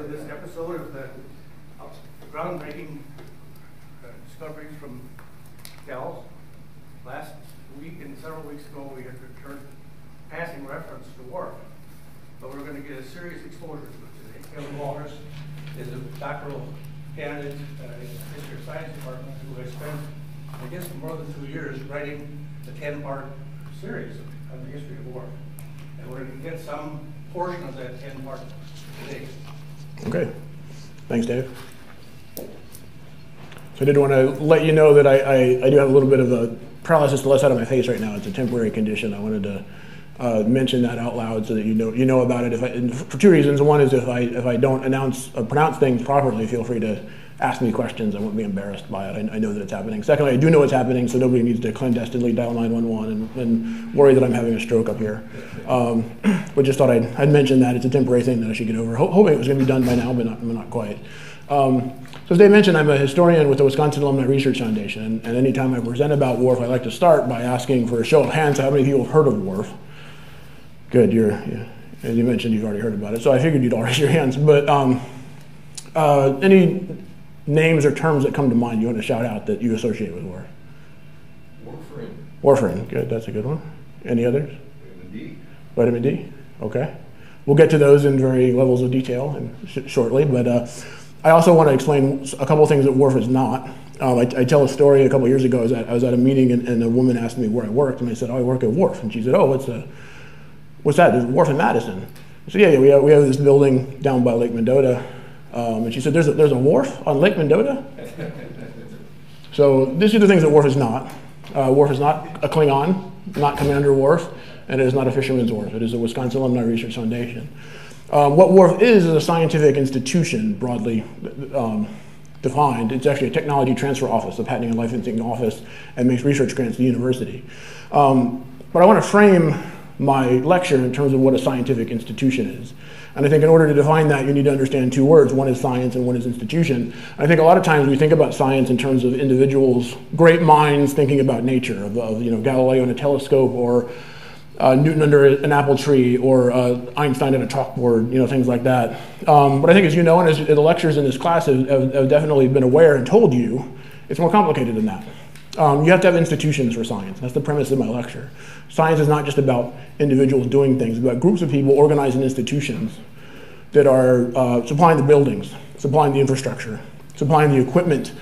to this episode of the groundbreaking discoveries from CALS. Last week and several weeks ago, we had returned passing reference to WARF, but we're going to get a serious exposure to it today. Kevin Walters is a doctoral candidate in the History of Science department who has spent, I guess, more than 2 years writing a 10-part series on the history of WARF. And we're going to get some portion of that 10-part today. Okay. Thanks, Dave. So I did want to let you know that I do have a little bit of a paralysis to the left side of my face right now. It's a temporary condition. I wanted to mention that out loud so that you know about it. For two reasons. One is if I don't pronounce things properly, feel free to ask me questions. I won't be embarrassed by it. I know that it's happening. Secondly, I do know it's happening, so nobody needs to clandestinely dial 911 and worry that I'm having a stroke up here. But just thought I'd mention that. It's a temporary thing that I should get over. Hoping it was going to be done by now, but not quite. So as Dave mentioned, I'm a historian with the Wisconsin Alumni Research Foundation, and anytime I present about WARF, I like to start by asking for a show of hands how many people have heard of WARF. Good, as you mentioned, you've already heard about it, so I figured you'd all raise your hands. But any names or terms that come to mind you want to shout out that you associate with WARF? Warfarin. Warfarin, good, that's a good one. Any others? Vitamin D. Vitamin D, okay. We'll get to those in varying levels of detail shortly, but I also want to explain a couple of things that WARF is not. I tell a story a couple of years ago. I was at a meeting and a woman asked me where I worked, and I said, oh, I work at WARF. And she said, oh, what's that? There's WARF in Madison. I said, yeah, we have this building down by Lake Mendota. And she said, there's a wharf on Lake Mendota? So these are the things that WARF is not. WARF is not a Klingon, not Commander WARF, and it is not a fisherman's wharf. It is a Wisconsin Alumni Research Foundation. What WARF is a scientific institution, broadly defined. It's actually a technology transfer office, a patenting and licensing office, and makes research grants to the university. But I want to frame my lecture in terms of what a scientific institution is. And I think in order to define that, you need to understand two words. One is science and one is institution. I think a lot of times we think about science in terms of individuals, great minds thinking about nature, of Galileo in a telescope, or Newton under an apple tree, or Einstein at a chalkboard, things like that. But I think as you know, and as the lecturers in this class have definitely been aware and told you, it's more complicated than that. You have to have institutions for science. That's the premise of my lecture. Science is not just about individuals doing things, it's about groups of people organized in institutions that are supplying the buildings, supplying the infrastructure, supplying the equipment,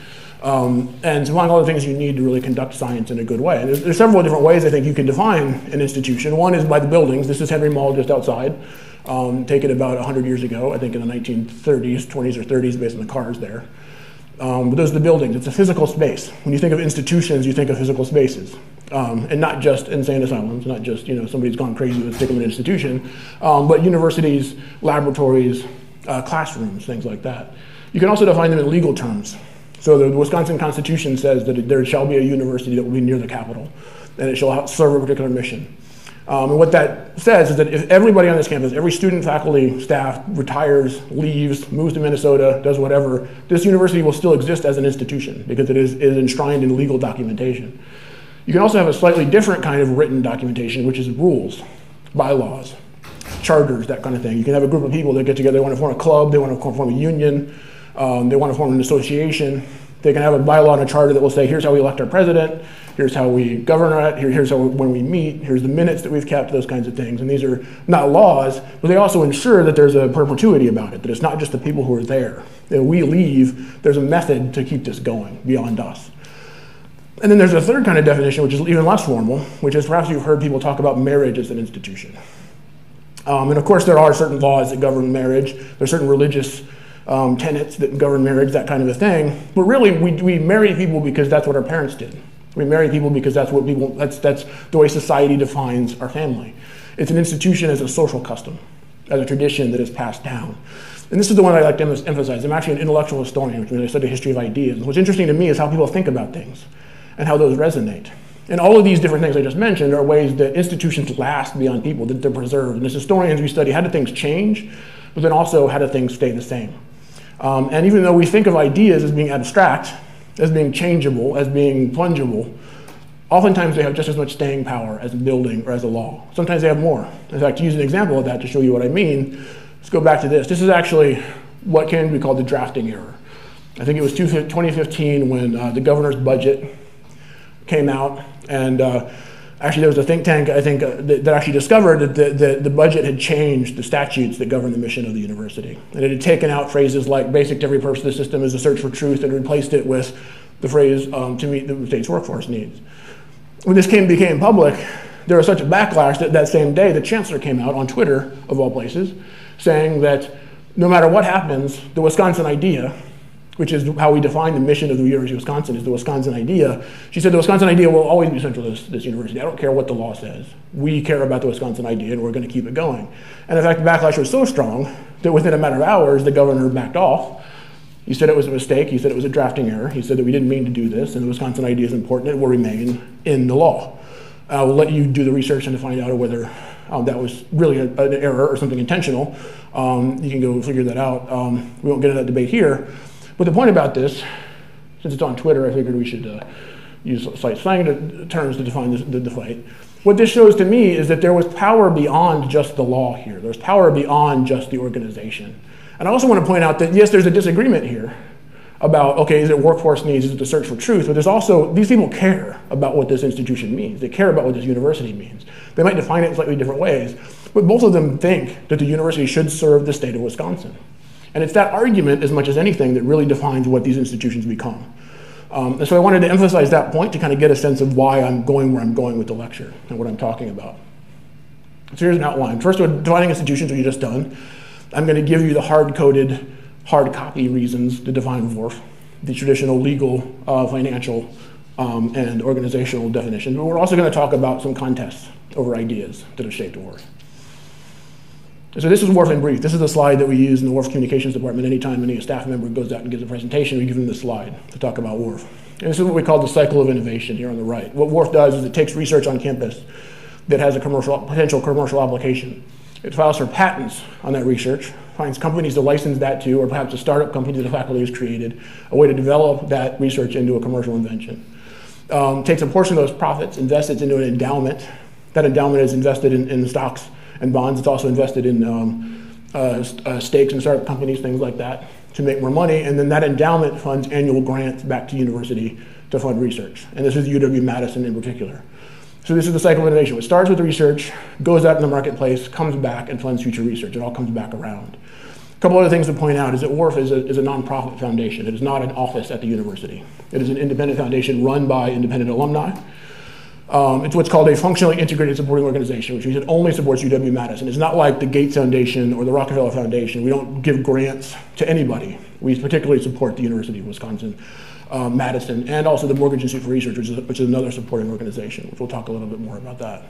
and supplying all the things you need to really conduct science in a good way. And there's several different ways I think you can define an institution. One is by the buildings. This is Henry Mall just outside, taken about 100 years ago, I think in the 1930s, 20s or 30s, based on the cars there. But those are the buildings. It's a physical space. When you think of institutions, you think of physical spaces, and not just insane asylums, not just somebody's gone crazy with sticking an institution, but universities, laboratories, classrooms, things like that. You can also define them in legal terms. So the Wisconsin Constitution says that there shall be a university that will be near the Capitol, and it shall serve a particular mission. And what that says is that if everybody on this campus, every student, faculty, staff retires, leaves, moves to Minnesota, does whatever, this university will still exist as an institution because it is enshrined in legal documentation. You can also have a slightly different kind of written documentation, which is rules, bylaws, charters, that kind of thing. You can have a group of people that get together, they want to form a club, they want to form a union, they want to form an association. They can have a bylaw and a charter that will say, here's how we elect our president, here's how we govern it, here's how when we meet, here's the minutes that we've kept, those kinds of things. And these are not laws, but they also ensure that there's a perpetuity about it, that it's not just the people who are there. That we leave, there's a method to keep this going beyond us. And then there's a third kind of definition, which is even less formal, which is perhaps you've heard people talk about marriage as an institution. And of course, there are certain laws that govern marriage. There's certain religious tenets that govern marriage, that kind of a thing. But really, we marry people because that's what our parents did. We marry people because that's the way society defines our family. It's an institution as a social custom, as a tradition that is passed down. And this is the one I like to emphasize. I'm actually an intellectual historian, which means I study the history of ideas. And what's interesting to me is how people think about things and how those resonate. And all of these different things I just mentioned are ways that institutions last beyond people, that they're preserved. And as historians, we study how do things change, but then also how do things stay the same. And even though we think of ideas as being abstract, as being changeable, as being fungible, oftentimes they have just as much staying power as a building or as a law. Sometimes they have more. In fact, to use an example of that to show you what I mean, let's go back to this. This is actually what can be called the drafting error. I think it was 2015 when the governor's budget came out, and actually there was a think tank, I think, that actually discovered that the budget had changed the statutes that govern the mission of the university. And it had taken out phrases like basic to every purpose of the system is the search for truth, and replaced it with the phrase to meet the state's workforce needs. When this became public, there was such a backlash that same day the chancellor came out on Twitter, of all places, saying that no matter what happens, the Wisconsin idea, which is how we define the mission of the University of Wisconsin, is the Wisconsin idea. She said the Wisconsin idea will always be central to this university. I don't care what the law says. We care about the Wisconsin idea, and we're going to keep it going. And in fact, the backlash was so strong that within a matter of hours, the governor backed off. He said it was a mistake. He said it was a drafting error. He said that we didn't mean to do this, and the Wisconsin idea is important. It will remain in the law. I will let you do the research and to find out whether that was really an error or something intentional. You can go figure that out. We won't get into that debate here. But the point about this, since it's on Twitter, I figured we should use slang terms to define the fight. What this shows to me is that there was power beyond just the law here. There's power beyond just the organization. And I also want to point out that, yes, there's a disagreement here about, okay, is it workforce needs, is it the search for truth? But there's also, these people care about what this institution means. They care about what this university means. They might define it in slightly different ways, but both of them think that the university should serve the state of Wisconsin. And it's that argument, as much as anything, that really defines what these institutions become. And so I wanted to emphasize that point to kind of get a sense of why I'm going where I'm going with the lecture and what I'm talking about. So here's an outline. First, with defining institutions, we just done. I'm going to give you the hard-coded, hard copy reasons to define WARF, the traditional legal, financial, and organizational definitions. But we're also going to talk about some contests over ideas that have shaped WARF. So this is WARF in brief. This is the slide that we use in the WARF communications department. Anytime any staff member goes out and gives a presentation, we give them this slide to talk about WARF. And this is what we call the cycle of innovation here on the right. What WARF does is it takes research on campus that has a potential commercial application. It files for patents on that research, finds companies to license that to, or perhaps a startup company that the faculty has created, a way to develop that research into a commercial invention. Takes a portion of those profits, invests it into an endowment. That endowment is invested in stocks and bonds. It's also invested in stakes in startup companies, things like that, to make more money. And then that endowment funds annual grants back to university to fund research. And this is UW-Madison in particular. So this is the cycle of innovation. It starts with research, goes out in the marketplace, comes back, and funds future research. It all comes back around. A couple other things to point out is that WARF is a nonprofit foundation. It is not an office at the university. It is an independent foundation run by independent alumni. It's what's called a functionally integrated supporting organization, which means it only supports UW-Madison. It's not like the Gates Foundation or the Rockefeller Foundation. We don't give grants to anybody. We particularly support the University of Wisconsin-Madison and also the Mortgage Institute for Research, which is another supporting organization, which we'll talk a little bit more about that.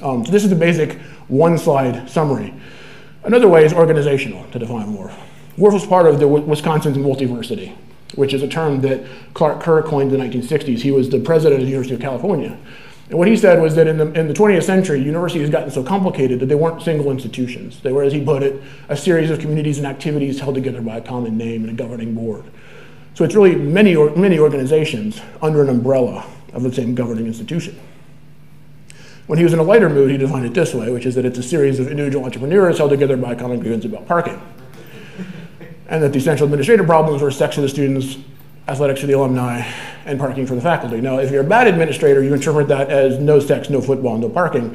So this is the basic one-slide summary. Another way is organizational to define WARF. WARF was part of the Wisconsin's Multiversity, which is a term that Clark Kerr coined in the 1960s. He was the president of the University of California. And what he said was that in the 20th century, universities had gotten so complicated that they weren't single institutions. They were, as he put it, a series of communities and activities held together by a common name and a governing board. So it's really many organizations under an umbrella of the same governing institution. When he was in a lighter mood, he defined it this way, which is that it's a series of individual entrepreneurs held together by a common grievance about parking. And that the essential administrative problems were sex for the students, athletics for the alumni, and parking for the faculty. Now, if you're a bad administrator, you interpret that as no sex, no football, no parking.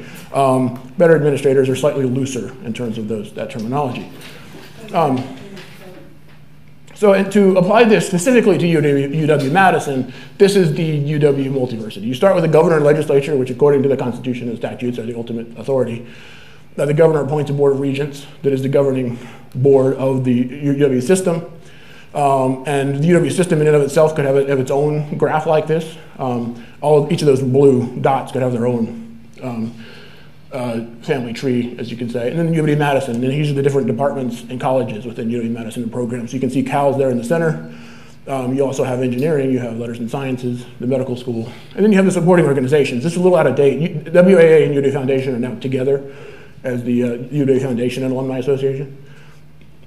Better administrators are slightly looser in terms of that terminology. So and to apply this specifically to UW-Madison, this is the UW Multiversity. You start with the governor and legislature, which according to the Constitution and statutes are the ultimate authority. The governor appoints a board of regents that is the governing board of the UW system. And the UW system in and of itself could have its own graph like this. Each of those blue dots could have their own family tree, as you can say. And then UW-Madison, and these are the different departments and colleges within UW-Madison and programs. So you can see CALS there in the center. You also have engineering, you have letters and sciences, the medical school, and then you have the supporting organizations. This is a little out of date. WAA and UW Foundation are now together as the UW Foundation and Alumni Association.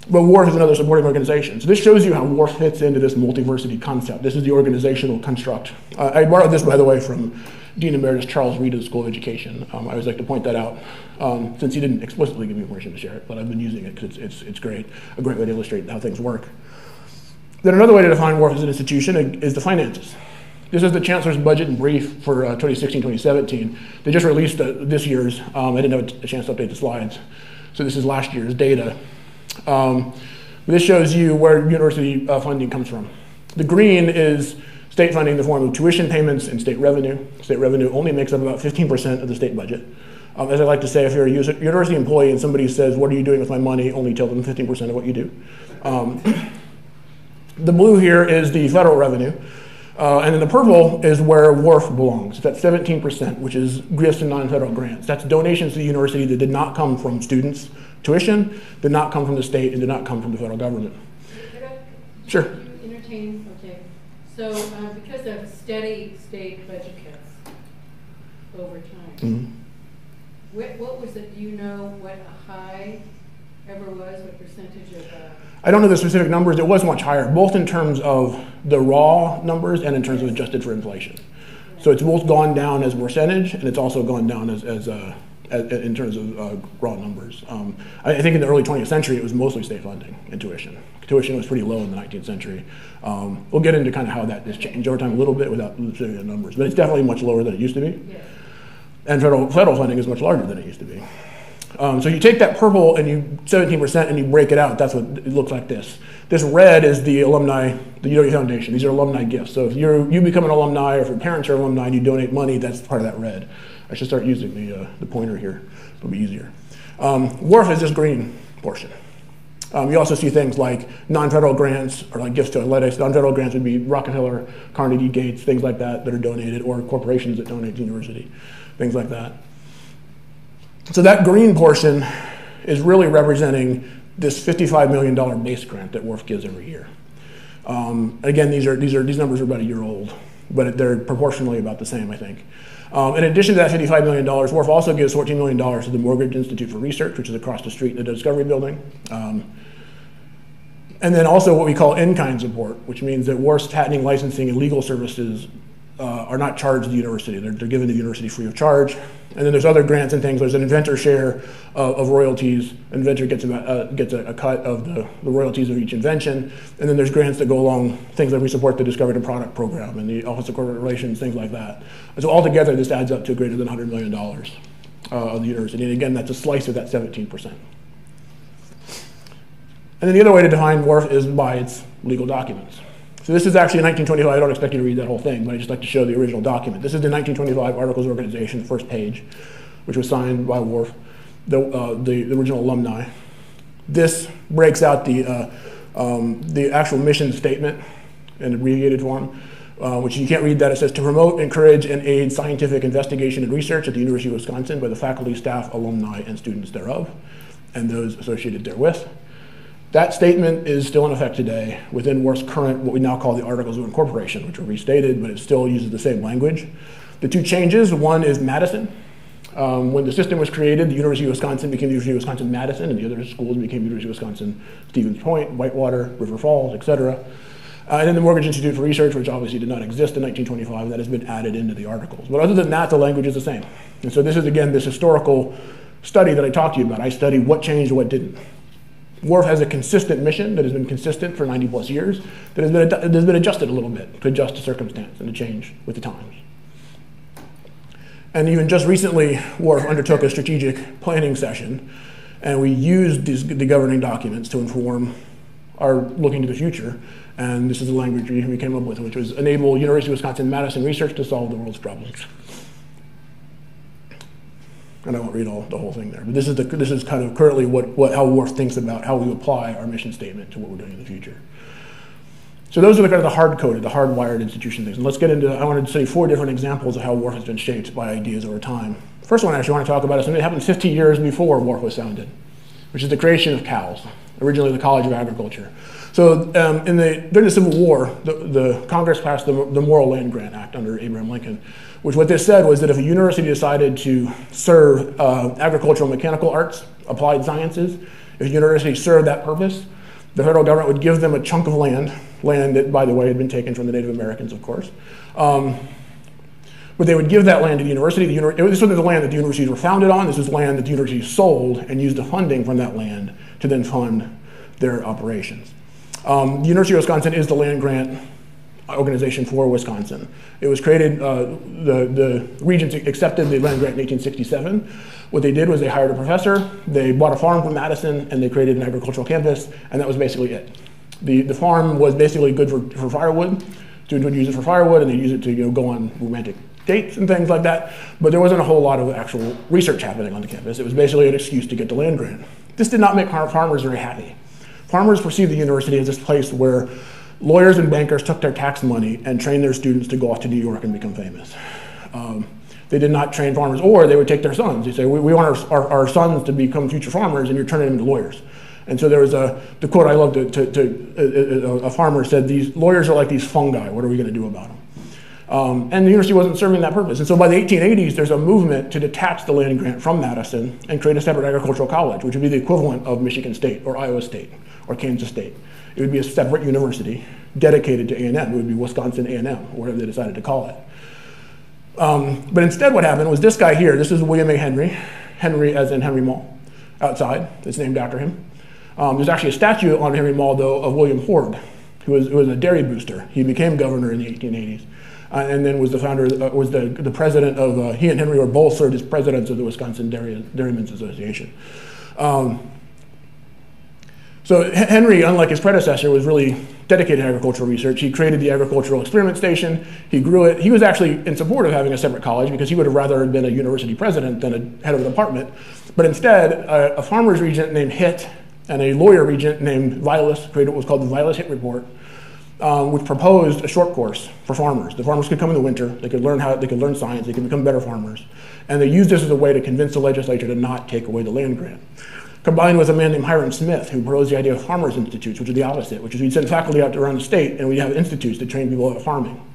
But WARF is another supporting organization. So this shows you how WARF fits into this multiversity concept. This is the organizational construct. I borrowed this, by the way, from Dean Emeritus Charles Reed of the School of Education. I always like to point that out, since he didn't explicitly give me permission to share it, but I've been using it because it's great, a great way to illustrate how things work. Then another way to define WARF as an institution is the finances. This is the Chancellors Budget and brief for 2016-2017. They just released this year's. I didn't have a chance to update the slides. So this is last year's data. This shows you where university funding comes from. The green is state funding in the form of tuition payments and state revenue. State revenue only makes up about 15% of the state budget. As I like to say, if you're a university employee and somebody says, what are you doing with my money? Only tell them 15% of what you do. The blue here is the federal revenue. And then the purple is where WARF belongs. That's 17%, which is gifts and non-federal grants. That's donations to the university that did not come from students' tuition, did not come from the state, and did not come from the federal government. Sure. Okay. So because of steady state budget cuts over time, what was it, do you know what a high ever was, what percentage of I don't know the specific numbers. It was much higher, both in terms of the raw numbers and in terms of adjusted for inflation. Right. So it's both gone down as a percentage, and it's also gone down as in terms of raw numbers. I think in the early 20th century, it was mostly state funding and tuition. Tuition was pretty low in the 19th century. We'll get into kind of how that has changed over time a little bit without specific the numbers, but it's definitely much lower than it used to be. Yes. And federal funding is much larger than it used to be. So you take that purple and you 17% and you break it out. That's what it looks like. This red is the alumni, the UW Foundation. These are alumni gifts. So if you become an alumni, or if your parents are alumni and you donate money, that's part of that red. I should start using the pointer here. It'll be easier. WARF is this green portion. You also see things like non-federal grants, or like gifts to athletics. Non-federal grants would be Rockefeller, Carnegie, Gates, things like that are donated, or corporations that donate to the university, things like that. So that green portion is really representing this $55 million base grant that WARF gives every year. Again, these numbers are about a year old, but they're proportionally about the same, I think. In addition to that $55 million, WARF also gives $14 million to the Mortgage Institute for Research, which is across the street in the Discovery Building. And then also what we call in-kind support, which means that WARF's patenting, licensing, and legal services are not charged to the university. They're given to the university free of charge. And then there's other grants and things. There's an inventor share of royalties. Inventor gets a cut of the royalties of each invention. And then there's grants that go along, things like we support the Discovered a Product program and the Office of Corporate Relations, things like that. And so altogether, this adds up to greater than $100 million of the university. And again, that's a slice of that 17%. And then the other way to define WARF is by its legal documents. So this is actually 1925. I don't expect you to read that whole thing, but I just like to show the original document. This is the 1925 Articles of Organization, first page, which was signed by WARF, the original alumni. This breaks out the actual mission statement in abbreviated form, which you can't read that. It says, to promote, encourage, and aid scientific investigation and research at the University of Wisconsin by the faculty, staff, alumni, and students thereof, and those associated therewith. That statement is still in effect today within WARF's current, what we now call the Articles of Incorporation, which were restated, but it still uses the same language. The two changes, one is Madison. When the system was created, the University of Wisconsin became the University of Wisconsin-Madison, and the other schools became University of Wisconsin, Stevens Point, Whitewater, River Falls, et cetera. And then the Mortgage Institute for Research, which obviously did not exist in 1925, that has been added into the articles. But other than that, the language is the same. And so this is, again, this historical study that I talked to you about. I studied what changed and what didn't. WARF has a consistent mission that has been consistent for 90 plus years that has been adjusted a little bit to adjust to circumstance and to change with the times. And even just recently, WARF undertook a strategic planning session, and we used the governing documents to inform our looking to the future. And this is the language we came up with, which was enable University of Wisconsin-Madison research to solve the world's problems. And I won't read the whole thing there, but this is kind of currently how WARF thinks about how we apply our mission statement to what we're doing in the future. So those are kind of the hard-coded, the hardwired institution things. And let's get into, I wanted to say 4 different examples of how WARF has been shaped by ideas over time. First one I actually want to talk about is something that happened 50 years before WARF was founded, which is the creation of CALS, originally the College of Agriculture. So during the Civil War, the Congress passed the Moral Land Grant Act under Abraham Lincoln, which what this said was that if a university decided to serve agricultural mechanical arts, applied sciences, if a university served that purpose, the federal government would give them a chunk of land that, by the way, had been taken from the Native Americans, of course. But they would give that land to the university. This was the land that the universities were founded on. This was land that the universities sold and used the funding from that land to then fund their operations. The University of Wisconsin is the land grant organization for Wisconsin. It was created, the regents accepted the land grant in 1867. What they did was they hired a professor, they bought a farm from Madison, and they created an agricultural campus, and that was basically it. The farm was basically good for firewood. Students would use it for firewood, and they'd use it to go on romantic dates and things like that, but there wasn't a whole lot of actual research happening on the campus. It was basically an excuse to get the land grant. This did not make farmers very happy. Farmers perceived the university as this place where lawyers and bankers took their tax money and trained their students to go off to New York and become famous. They did not train farmers, or they would take their sons. They say, we want our sons to become future farmers, and you're turning them into lawyers. And so there was the quote I loved, a farmer said, these lawyers are like these fungi, what are we gonna do about them? And the university wasn't serving that purpose. And so by the 1880s, there's a movement to detach the land grant from Madison and create a separate agricultural college, which would be the equivalent of Michigan State or Iowa State or Kansas State. It would be a separate university dedicated to A&M. It would be Wisconsin A&M, or whatever they decided to call it. But instead what happened was this guy here, this is William A. Henry, Henry as in Henry Mall, outside. It's named after him. There's actually a statue on Henry Mall, though, of William Hord, who was a dairy booster. He became governor in the 1880s. And then was the founder, was the president of, he and Henry were both served as presidents of the Wisconsin Dairymen's Association. So Henry, unlike his predecessor, was really dedicated to agricultural research. He created the Agricultural Experiment Station. He grew it. He was actually in support of having a separate college because he would have rather been a university president than a head of a department. But instead, a farmer's regent named Hitt and a lawyer regent named Vilas created what was called the Vilas-Hitt Report, which proposed a short course for farmers. The farmers could come in the winter, they could learn science, they could become better farmers. And they used this as a way to convince the legislature to not take away the land grant. Combined with a man named Hiram Smith, who proposed the idea of farmers' institutes, which is the opposite, which is we'd send faculty out around the state and we'd have institutes to train people about farming.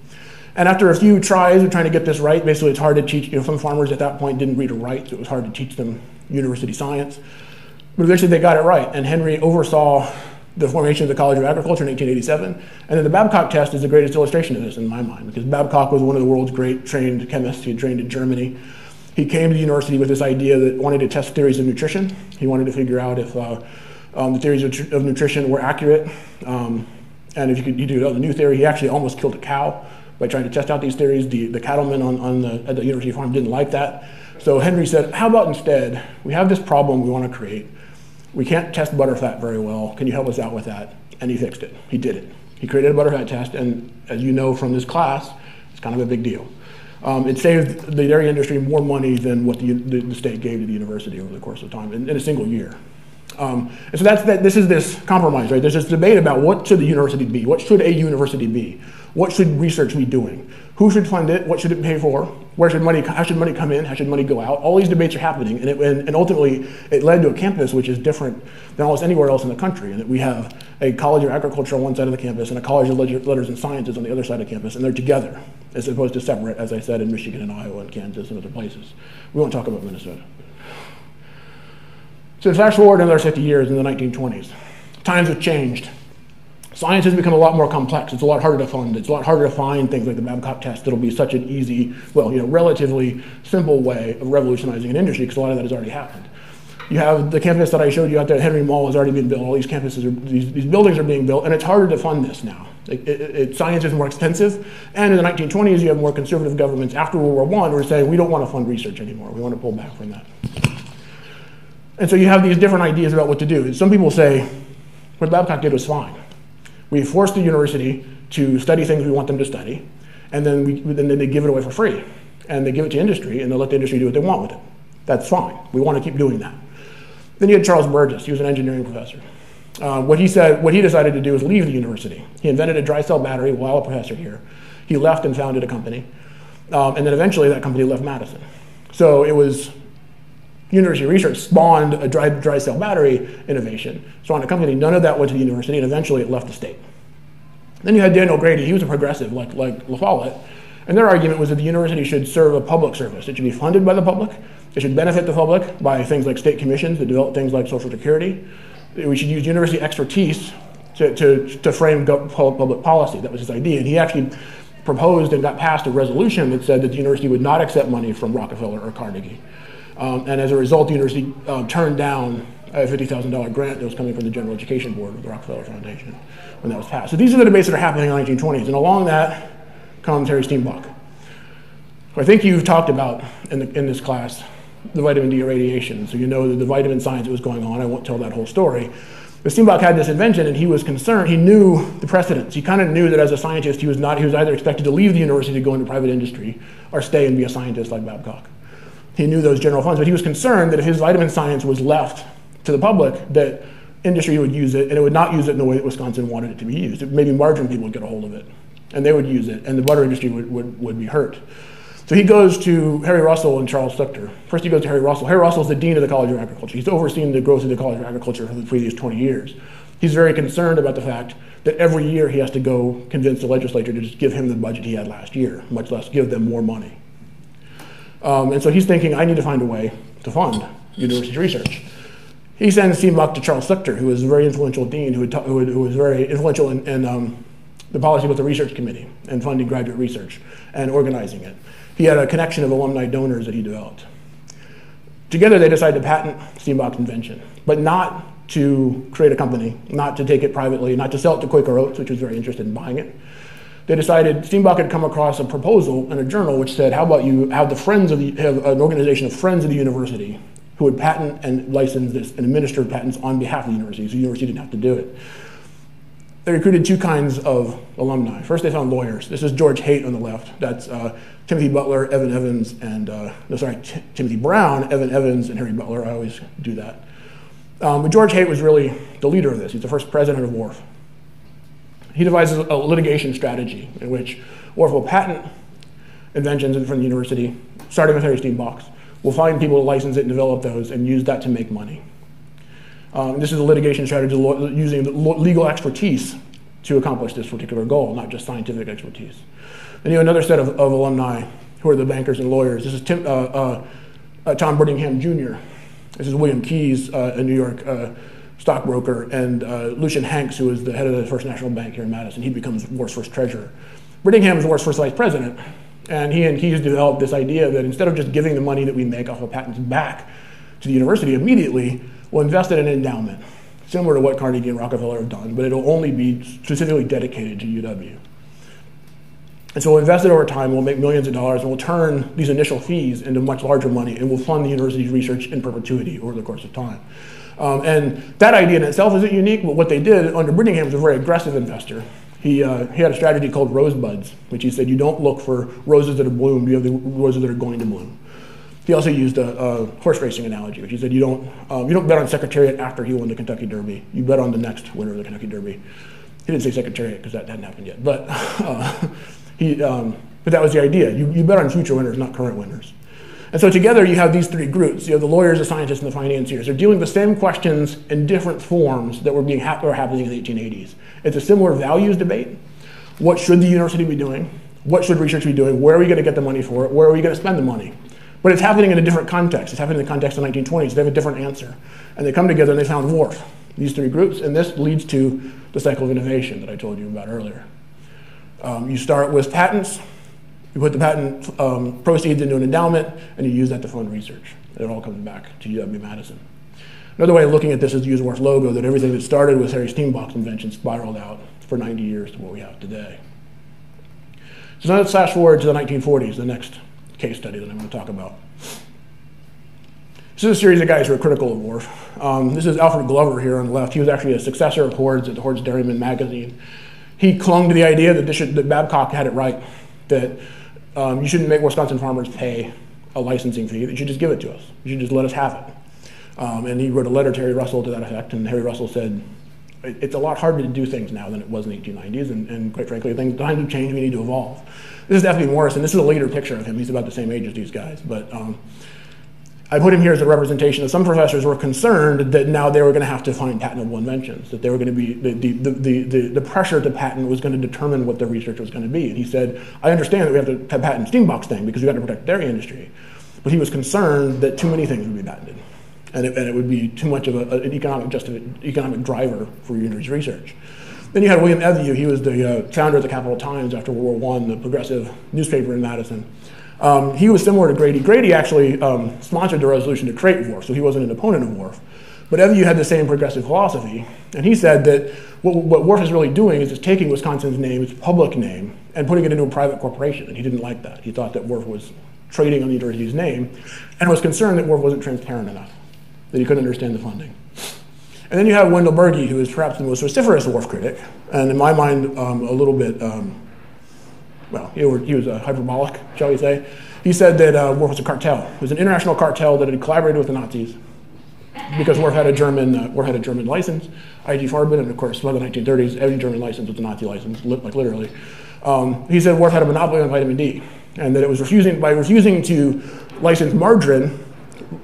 And after a few tries of trying to get this right, basically it's hard to teach, some farmers at that point didn't read or write, so it was hard to teach them university science. But eventually they got it right, and Henry oversaw the formation of the College of Agriculture in 1887. And then the Babcock test is the greatest illustration of this in my mind, because Babcock was one of the world's great trained chemists. He had trained in Germany. He came to the university with this idea that wanted to test theories of nutrition. He wanted to figure out if the theories of nutrition were accurate. And if you do the new theory, he actually almost killed a cow by trying to test out these theories. The cattlemen at the university farm didn't like that. So Henry said, how about instead, we have this problem we want to create. We can't test butterfat very well. Can you help us out with that? And he fixed it. He did it. He created a butterfat test, and as you know from this class, it's kind of a big deal. It saved the dairy industry more money than what the state gave to the university over the course of time in a single year. And so this is this compromise, right? There's this debate about what should the university be? What should a university be? What should research be doing? Who should fund it? What should it pay for? How should money come in? How should money go out? All these debates are happening, and ultimately it led to a campus which is different than almost anywhere else in the country, and that we have a College of Agriculture on one side of the campus and a College of Letters and Sciences on the other side of campus, and they're together, as opposed to separate, as I said, in Michigan and Iowa and Kansas and other places. We won't talk about Minnesota. So fast forward another 50 years in the 1920s. Times have changed. Science has become a lot more complex. It's a lot harder to fund. It's a lot harder to find things like the Babcock test that'll be such an easy, relatively simple way of revolutionizing an industry, because a lot of that has already happened. You have the campus that I showed you out there at Henry Mall has already been built. All these campuses, these buildings are being built, and it's harder to fund this now. Science is more expensive, and in the 1920s you have more conservative governments after World War I who are saying we don't want to fund research anymore. We want to pull back from that. And so you have these different ideas about what to do. Some people say what Babcock did was fine. We force the university to study things we want them to study, and then they give it away for free. And they give it to industry, and they let the industry do what they want with it. That's fine. We want to keep doing that. Then you had Charles Burgess. He was an engineering professor. What he decided to do was leave the university. He invented a dry cell battery while a professor here. He left and founded a company. And then eventually that company left Madison. So it was university research spawned a dry cell battery innovation. So on a company, none of that went to the university, and eventually it left the state. Then you had Daniel Grady. He was a progressive like La Follette. And their argument was that the university should serve a public service. It should be funded by the public. It should benefit the public by things like state commissions that develop things like Social Security. We should use university expertise to frame public policy. That was his idea. And he actually proposed and got passed a resolution that said that the university would not accept money from Rockefeller or Carnegie. And as a result, the university turned down a $50,000 grant that was coming from the General Education Board of the Rockefeller Foundation when that was passed. So these are the debates that are happening in the 1920s. And along that comes Harry Steambox. I think you've talked about in this class the vitamin D irradiation. So you know the vitamin science that was going on. I won't tell that whole story. But Steambox had this invention, and he was concerned. He knew the precedents. He kind of knew that as a scientist, he was either expected to leave the university to go into private industry or stay and be a scientist like Babcock. He knew those general funds, but he was concerned that if his vitamin science was left to the public, that industry would use it, and it would not use it in the way that Wisconsin wanted it to be used. Maybe margarine people would get a hold of it, and they would use it, and the butter industry would be hurt. So he goes to Harry Russell and Charles Schuchter. First he goes to Harry Russell. Harry Russell is the dean of the College of Agriculture. He's overseen the growth of the College of Agriculture for the previous 20 years. He's very concerned about the fact that every year he has to go convince the legislature to just give him the budget he had last year, much less give them more money. And so he's thinking, I need to find a way to fund university research. He sends Steambox to Charles Schuchter, who was a very influential dean, who was very influential in the policy with the research committee and funding graduate research and organizing it. He had a connection of alumni donors that he developed. Together they decided to patent Steambox invention, but not to create a company, not to take it privately, not to sell it to Quaker Oats, which was very interested in buying it. They decided Steambox had come across a proposal in a journal which said, how about you have have an organization of friends of the university who would patent and license this and administer patents on behalf of the university, so the university didn't have to do it. They recruited two kinds of alumni. First, they found lawyers. This is George Haight on the left. That's Timothy Butler, Evan Evans, and Timothy Brown, Evan Evans, and Harry Butler. I always do that. But George Haight was really the leader of this. He's the first president of WARF. He devises a litigation strategy in which WARF will patent inventions from the university, starting with Harry Steambox. We'll find people to license it and develop those and use that to make money. This is a litigation strategy using legal expertise to accomplish this particular goal, not just scientific expertise. Then you have another set of alumni who are the bankers and lawyers. This is Tom Brittingham Jr. This is William Keyes, a New York stockbroker, and Lucian Hanks, who is the head of the First National Bank here in Madison. He becomes WARF's first treasurer. Brittingham is WARF's first vice president, and he and Keyes developed this idea that instead of just giving the money that we make off of patents back to the university immediately, we'll invest it in an endowment, similar to what Carnegie and Rockefeller have done, but it'll only be specifically dedicated to UW. And so we'll invest it over time, we'll make millions of dollars, and we'll turn these initial fees into much larger money, and we'll fund the university's research in perpetuity over the course of time. And that idea in itself isn't unique, but what they did under Brittingham was a very aggressive investor. He had a strategy called rosebuds, which he said you don't look for roses that have bloomed, you have the roses that are going to bloom. He also used a horse racing analogy, which he said you don't bet on Secretariat after he won the Kentucky Derby. You bet on the next winner of the Kentucky Derby. He didn't say Secretariat because that hadn't happened yet, but but that was the idea. You bet on future winners, not current winners. And so together you have these three groups. You have the lawyers, the scientists, and the financiers. They're dealing with the same questions in different forms that were happening in the 1880s. It's a similar values debate. What should the university be doing? What should research be doing? Where are we going to get the money for it? Where are we going to spend the money? But it's happening in a different context. It's happening in the context of the 1920s. They have a different answer. And they come together and they found WARF, these three groups, and this leads to the cycle of innovation that I told you about earlier. You start with patents. You put the patent proceeds into an endowment, and you use that to fund research. And it all comes back to UW-Madison. Another way of looking at this is to use WARF logo, that everything that started with Harry Steambox invention spiraled out for 90 years to what we have today. So now let's flash forward to the 1940s, the next case study that I'm going to talk about. This is a series of guys who are critical of WARF. This is Alfred Glover here on the left. He was actually a successor of Hoard's at the Hoard's Dairyman magazine. He clung to the idea that Babcock had it right, that you shouldn't make Wisconsin farmers pay a licensing fee, that you should just give it to us. You should just let us have it. And he wrote a letter to Harry Russell to that effect, and Harry Russell said, it's a lot harder to do things now than it was in the 1890s, and quite frankly, times have changed, we need to evolve. This is F.B. Morrison. This is a later picture of him. He's about the same age as these guys, but I put him here as a representation of some professors were concerned that now they were going to have to find patentable inventions, that they were going to be, the pressure to patent was going to determine what their research was going to be. And he said, I understand that we have to patent Steambox thing because we got to protect the dairy industry. But he was concerned that too many things would be patented. And it would be too much of an economic driver for university research. Then you had William Evu. He was the founder of the Capital Times after World War I, the progressive newspaper in Madison. He was similar to Grady. Grady actually sponsored the resolution to create WARF, so he wasn't an opponent of WARF. But Evu had the same progressive philosophy, and he said that what WARF is really doing is just taking Wisconsin's name, its public name, and putting it into a private corporation, and he didn't like that. He thought that WARF was trading on the university's name, and was concerned that WARF wasn't transparent enough, that he couldn't understand the funding. And then you have Wendell Berge, who is perhaps the most vociferous WARF critic, and in my mind, a little bit, well, he was hyperbolic, shall we say. He said that WARF was a cartel. It was an international cartel that had collaborated with the Nazis because WARF had a German license, IG Farben, and of course, by the 1930s, every German license was a Nazi license, like literally. He said WARF had a monopoly on vitamin D, and that it was by refusing to license margarine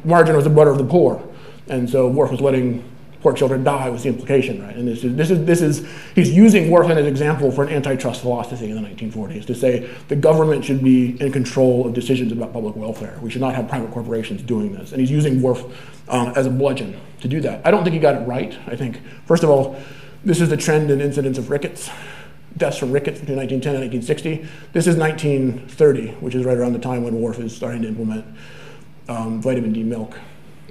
was the butter of the poor, and so WARF was letting poor children die was the implication, right? And he's using WARF as an example for an antitrust philosophy in the 1940s to say the government should be in control of decisions about public welfare. We should not have private corporations doing this. And he's using WARF as a bludgeon to do that. I don't think he got it right. I think, first of all, this is the trend in incidence of rickets, deaths from rickets between 1910 and 1960. This is 1930, which is right around the time when WARF is starting to implement vitamin D milk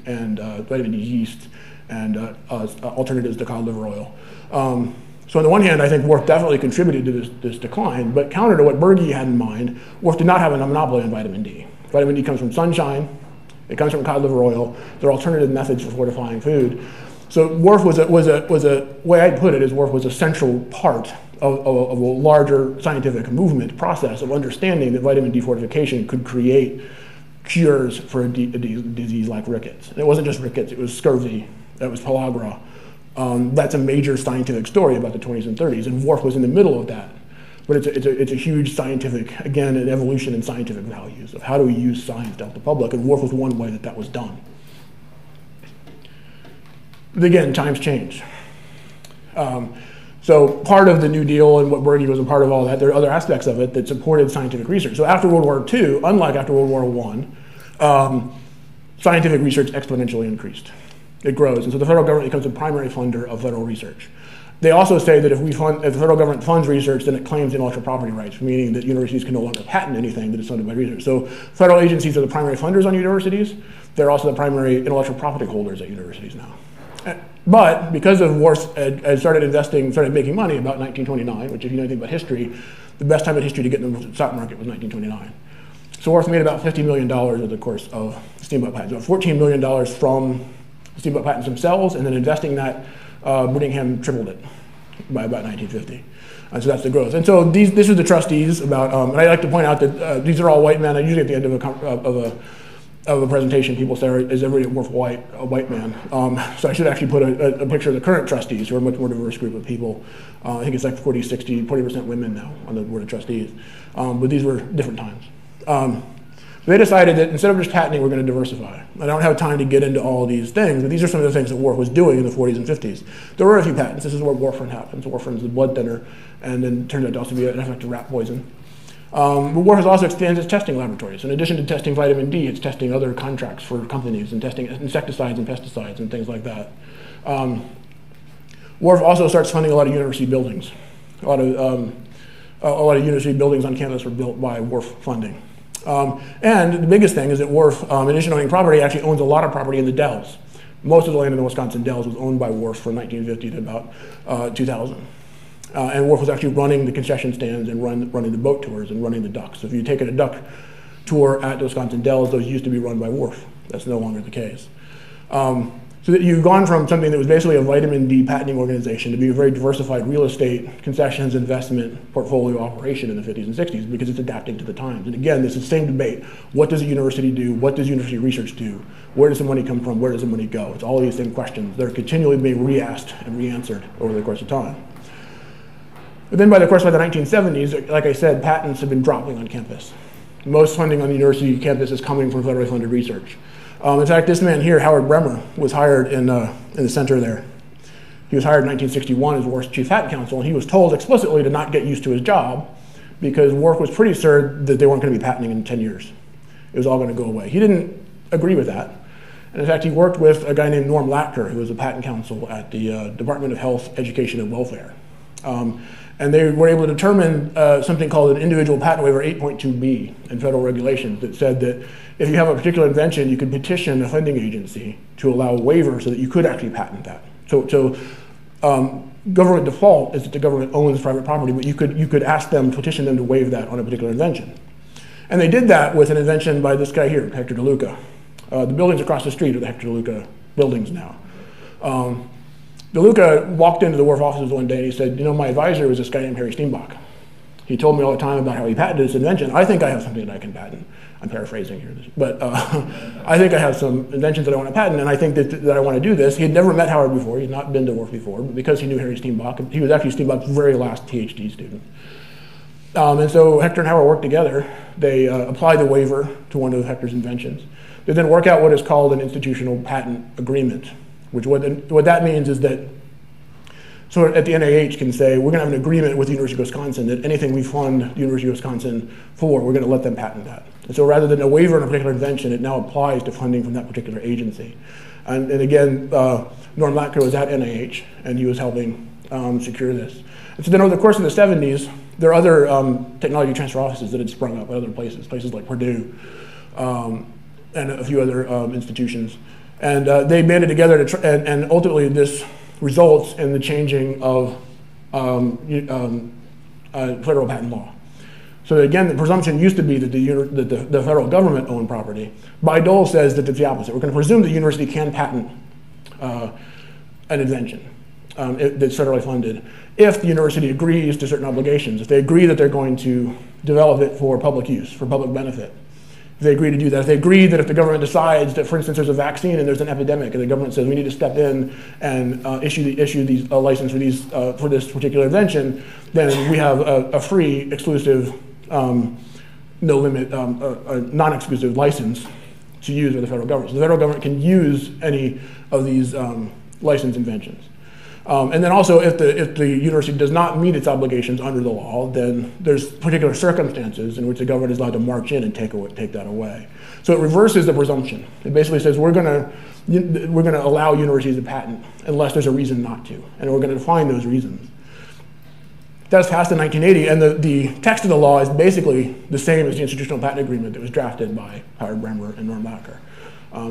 and vitamin D yeast and alternatives to cod liver oil. So on the one hand, I think WARF definitely contributed to this decline, but counter to what Berge had in mind, WARF did not have a monopoly on vitamin D. Vitamin D comes from sunshine, it comes from cod liver oil, there are alternative methods for fortifying food. So WARF was a way I'd put it is WARF was a central part of a larger scientific movement process of understanding that vitamin D fortification could create cures for a disease like rickets. And it wasn't just rickets, it was scurvy, that was pellagra. That's a major scientific story about the 20s and 30s, and WARF was in the middle of that. But it's a huge scientific, again, an evolution in scientific values of how do we use science to help the public, and WARF was one way that was done. But again, times change. So part of the New Deal and what Berge was a part of all that, there are other aspects of it that supported scientific research. So after World War II, unlike after World War I, scientific research exponentially increased. It grows, and so the federal government becomes a primary funder of federal research. They also say that if the federal government funds research, then it claims intellectual property rights, meaning that universities can no longer patent anything that is funded by research. So federal agencies are the primary funders on universities. They're also the primary intellectual property holders at universities now. But because of WARF started making money about 1929, which if you know anything about history, the best time in history to get in the stock market was 1929. So WARF made about $50 million over the course of steamboat patents, about $14 million from steamboat patents themselves, and then investing that, Brittingham tripled it by about 1950. So that's the growth. And so this is the trustees about, and I like to point out that these are all white men. I usually at the end of a presentation, people say, is everybody at WARF white, a white man? So I should actually put a picture of the current trustees, who are a much more diverse group of people. I think it's like 40% women now on the board of trustees. But these were different times. So they decided that instead of just patenting, we're going to diversify. I don't have time to get into all these things, but these are some of the things that WARF was doing in the 40s and 50s. There were a few patents. This is where warfarin happens. Warfarin is a blood thinner, and then turned out to also be an effective rat poison. But WARF has also expanded its testing laboratories. In addition to testing vitamin D, it's testing other contracts for companies and testing insecticides and pesticides and things like that. WARF also starts funding a lot of university buildings. A lot of university buildings on campus were built by WARF funding. And the biggest thing is that WARF, in addition to owning property, actually owns a lot of property in the Dells. Most of the land in the Wisconsin Dells was owned by WARF from 1950 to about 2000. And WARF was actually running the concession stands and running the boat tours and running the ducks. So if you've taken a duck tour at the Wisconsin Dells, those used to be run by WARF. That's no longer the case. So that you've gone from something that was basically a vitamin D patenting organization to be a very diversified real estate, concessions, investment, portfolio operation in the 50s and 60s because it's adapting to the times. And again, this is the same debate. What does a university do? What does university research do? Where does the money come from? Where does the money go? It's all these same questions that are continually being re-asked and re-answered over the course of time. But then by the 1970s, like I said, patents have been dropping on campus. Most funding on the university campus is coming from federally funded research. In fact, this man here, Howard Bremer, was hired in the center there. He was hired in 1961 as WARF's chief patent counsel, and he was told explicitly to not get used to his job because WARF was pretty certain that they weren't going to be patenting in 10 years. It was all going to go away. He didn't agree with that. And in fact, he worked with a guy named Norm Latker, who was a patent counsel at the Department of Health, Education, and Welfare. And they were able to determine something called an individual patent waiver 8.2b in federal regulations that said that if you have a particular invention, you could petition a funding agency to allow a waiver so that you could actually patent that. So government default is that the government owns private property, but you could ask them, petition them to waive that on a particular invention. And they did that with an invention by this guy here, Hector DeLuca. The buildings across the street are the Hector DeLuca buildings now. DeLuca walked into the WARF offices one day and he said, you know, my advisor was this guy named Harry Steambox. He told me all the time about how he patented this invention. I think I have something that I can patent. I'm paraphrasing here, but I think I have some inventions that I want to patent, and I think that I want to do this. He had never met Howard before. He had not been to WARF before, but because he knew Harry Steambox, he was actually Steambox's very last PhD student. And so Hector and Howard worked together. They applied the waiver to one of Hector's inventions. They then work out what is called an institutional patent agreement, which what that means is that, so at the NIH can say, we're going to have an agreement with the University of Wisconsin that anything we fund the University of Wisconsin for, we're going to let them patent that. And so rather than a waiver on a particular invention, it now applies to funding from that particular agency. And again, Norm Latker was at NIH, and he was helping secure this. And so then over the course of the 70s, there are other technology transfer offices that had sprung up at other places like Purdue, and a few other institutions. And they banded together and ultimately this results in the changing of federal patent law. So again, the presumption used to be that the federal government owned property. Bayh says that it's the opposite. We're going to presume that the university can patent an invention that's federally funded if the university agrees to certain obligations, if they agree that they're going to develop it for public use, for public benefit. If they agree to do that, if they agree that if the government decides that, for instance, there's a vaccine and there's an epidemic, and the government says we need to step in and issue these license for this particular invention, then we have a free, exclusive, no limit, non-exclusive license to use by the federal government. So the federal government can use any of these licensed inventions. And then also, if the university does not meet its obligations under the law, then there's particular circumstances in which the government is allowed to march in and take that away. So it reverses the presumption. It basically says we're going to allow universities to patent unless there's a reason not to, and we're going to define those reasons. That was passed in 1980, and the text of the law is basically the same as the institutional patent agreement that was drafted by Howard Bremmer and Norm Latker.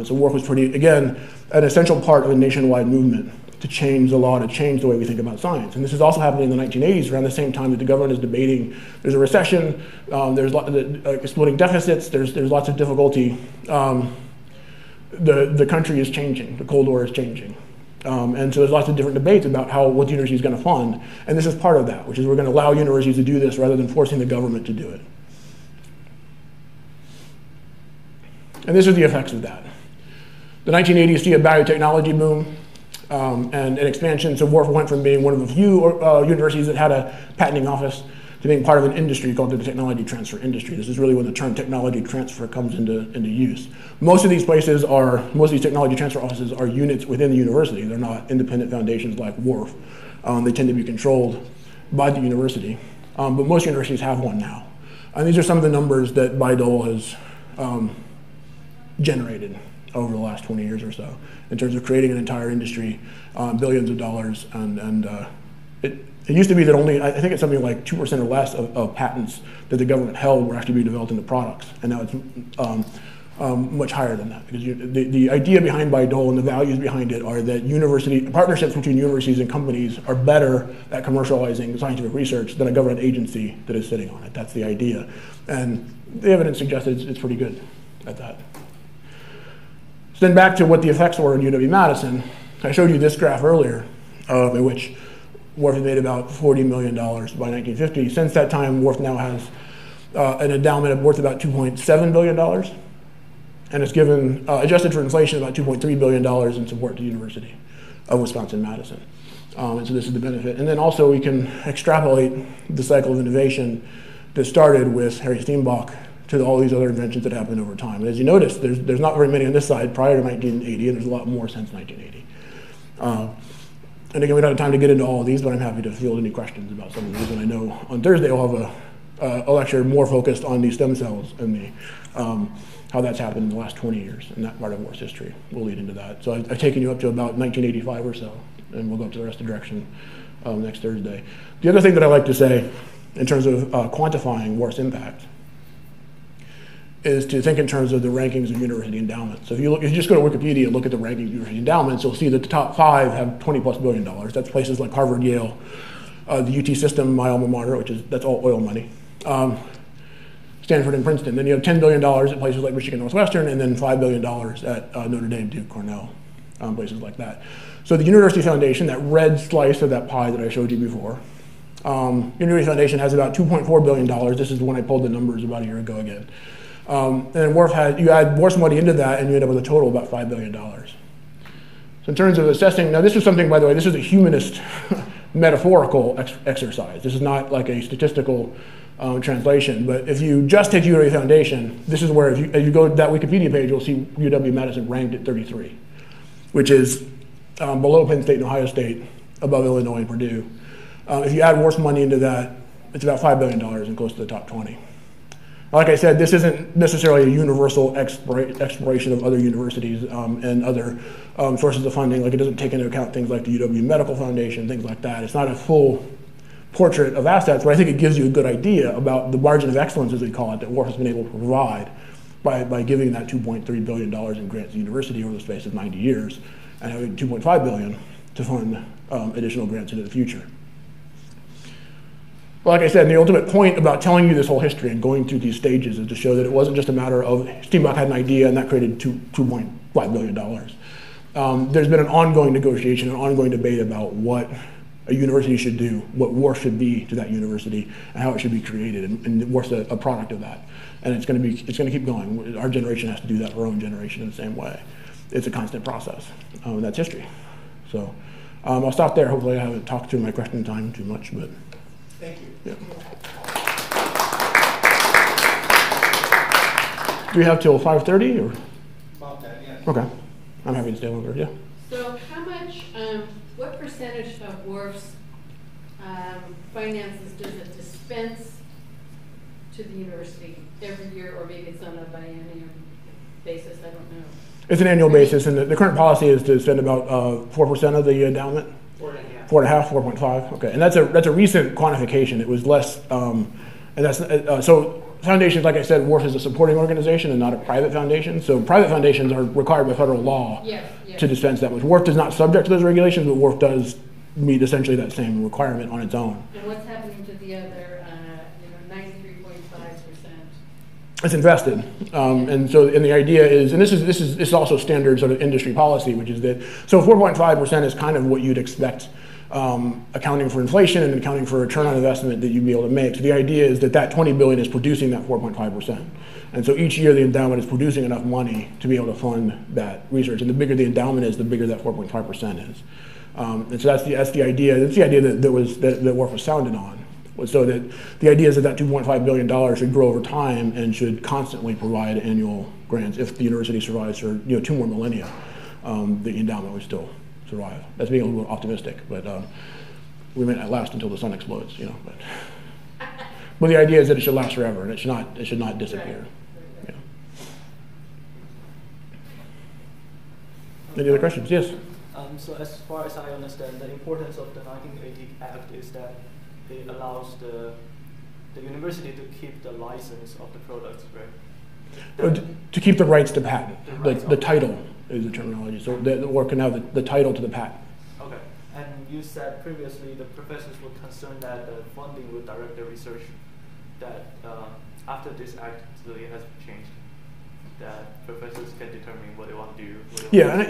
So WARF was again, an essential part of a nationwide movement to change the law, to change the way we think about science. And this is also happening in the 1980s, around the same time that the government is debating, there's a recession, there's exploding deficits, there's lots of difficulty. The country is changing, the Cold War is changing. And so there's lots of different debates about what the university is going to fund. And this is part of that, which is we're going to allow universities to do this rather than forcing the government to do it. And this is the effects of that. The 1980s see a biotechnology boom. And an expansion. So WARF went from being one of the few universities that had a patenting office to being part of an industry called the technology transfer industry. This is really when the term technology transfer comes into use. Most of these technology transfer offices are units within the university. They're not independent foundations like WARF. They tend to be controlled by the university. But most universities have one now. And these are some of the numbers that Bayh has generated over the last 20 years or so, in terms of creating an entire industry, billions of dollars, and it used to be that only, I think it's something like 2% or less of patents that the government held were actually being developed into products, and now it's much higher than that, because the idea behind Bayh and the values behind it are that partnerships between universities and companies are better at commercializing scientific research than a government agency that is sitting on it. That's the idea, and the evidence suggests it's pretty good at that. So then back to what the effects were in UW-Madison. I showed you this graph earlier, in which WARF had made about $40 million by 1950. Since that time, WARF now has an endowment worth about $2.7 billion, and it's given, adjusted for inflation, about $2.3 billion in support to the University of Wisconsin-Madison. And so this is the benefit. And then also we can extrapolate the cycle of innovation that started with Harry Steambox to all these other inventions that happened over time. And as you notice, there's not very many on this side prior to 1980, and there's a lot more since 1980. And again, we don't have time to get into all of these, but I'm happy to field any questions about some of these. And I know on Thursday we'll have a lecture more focused on these stem cells and how that's happened in the last 20 years, and that part of WARF's history will lead into that. So I've taken you up to about 1985 or so, and we'll go up to the rest of the direction next Thursday. The other thing that I like to say in terms of quantifying WARF's impact is to think in terms of the rankings of university endowments. So if you just go to Wikipedia and look at the rankings of university endowments, you'll see that the top 5 have $20+ billion. That's places like Harvard, Yale, the UT system, my alma mater, that's all oil money. Stanford and Princeton. Then you have $10 billion at places like Michigan Northwestern, and then $5 billion at Notre Dame, Duke, Cornell, places like that. So the University Foundation, that red slice of that pie that I showed you before, University Foundation has about $2.4 billion. This is the one I pulled the numbers about a year ago again. And then you add WARF's money into that, and you end up with a total of about $5 billion. So in terms of assessing, now this is something, by the way, this is a humanist metaphorical exercise. This is not like a statistical translation, but if you just take UW Foundation, this is where if you go to that Wikipedia page, you'll see UW-Madison ranked at 33, which is below Penn State and Ohio State, above Illinois and Purdue. If you add WARF's money into that, it's about $5 billion and close to the top 20. Like I said, this isn't necessarily a universal exploration of other universities and other sources of funding. Like, it doesn't take into account things like the UW Medical Foundation, things like that. It's not a full portrait of assets, but I think it gives you a good idea about the margin of excellence, as we call it, that WARF has been able to provide by giving that $2.3 billion in grants to the university over the space of 90 years and having $2.5 billion to fund additional grants into the future. Well, like I said, the ultimate point about telling you this whole history and going through these stages is to show that it wasn't just a matter of Steambox had an idea and that created $2.5 billion. There's been an ongoing negotiation, an ongoing debate about what a university should do, what WARF should be to that university, and how it should be created, and WARF's a product of that. And it's going to keep going. Our generation has to do that for our own generation in the same way. It's a constant process. That's history. So I'll stop there. Hopefully I haven't talked through my question time too much, but. Thank you. Yeah. Do we have till 5:30 or? About that, yes. Okay. I'm happy to stay longer, yeah. So how much, what percentage of WARF's finances does it dispense to the university every year, or maybe it's on a biennial basis, I don't know. It's an annual basis, and the current policy is to spend about 4% of the endowment. 4.5, 4.5. Okay, and that's a recent quantification. It was less, and that's so. Foundations, like I said, WARF is a supporting organization and not a private foundation. So private foundations are required by federal law to dispense that much. WARF is not subject to those regulations, but WARF does meet essentially that same requirement on its own. And what's happening to the other, 93.5%? It's invested, and the idea is, and this is also standard sort of industry policy, which is that 4.5% is kind of what you'd expect, accounting for inflation and accounting for return on investment that you'd be able to make. So the idea is that $20 billion is producing that 4.5%, and so each year the endowment is producing enough money to be able to fund that research. And the bigger the endowment is, the bigger that 4.5% is. And so that's the idea. That's the idea that WARF was founded on. So that the idea is that $2.5 billion should grow over time and should constantly provide annual grants. If the university survives for 2 more millennia, the endowment would still survive. That's being a little optimistic, but we may not last until the sun explodes, But the idea is that it should last forever, and it should not disappear. Right. Yeah. Any other questions? Yes. So as far as I understand, the importance of the 1980 Act is that it allows the university to keep the license of the products, right? To keep the rights to patent. The title is the terminology. So or can have the title to the patent. Okay. And you said previously the professors were concerned that the funding would direct the research, that after this act really has changed, that professors can determine what they want to do.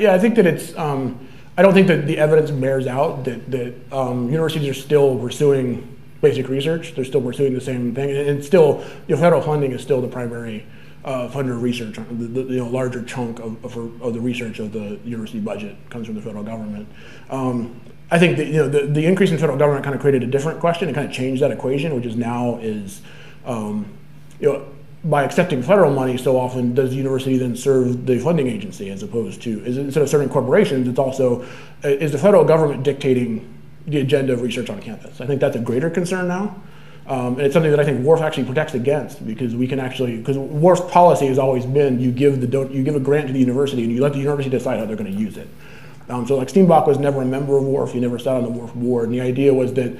I think that it's. I don't think that the evidence bears out that universities are still pursuing basic research. They're still pursuing the same thing, and still, federal funding is still the primary funder of research. The larger chunk of the research of the university budget comes from the federal government. I think that the increase in federal government kind of created a different question and kind of changed that equation, which is now is by accepting federal money so often, does the university then serve the funding agency as opposed to, instead of serving corporations, it's also, is the federal government dictating the agenda of research on campus? I think that's a greater concern now. And it's something that I think WARF actually protects against, because because WARF's policy has always been you give a grant to the university and you let the university decide how they're going to use it. So like Steambox was never a member of WARF, he never sat on the WARF board, and the idea was that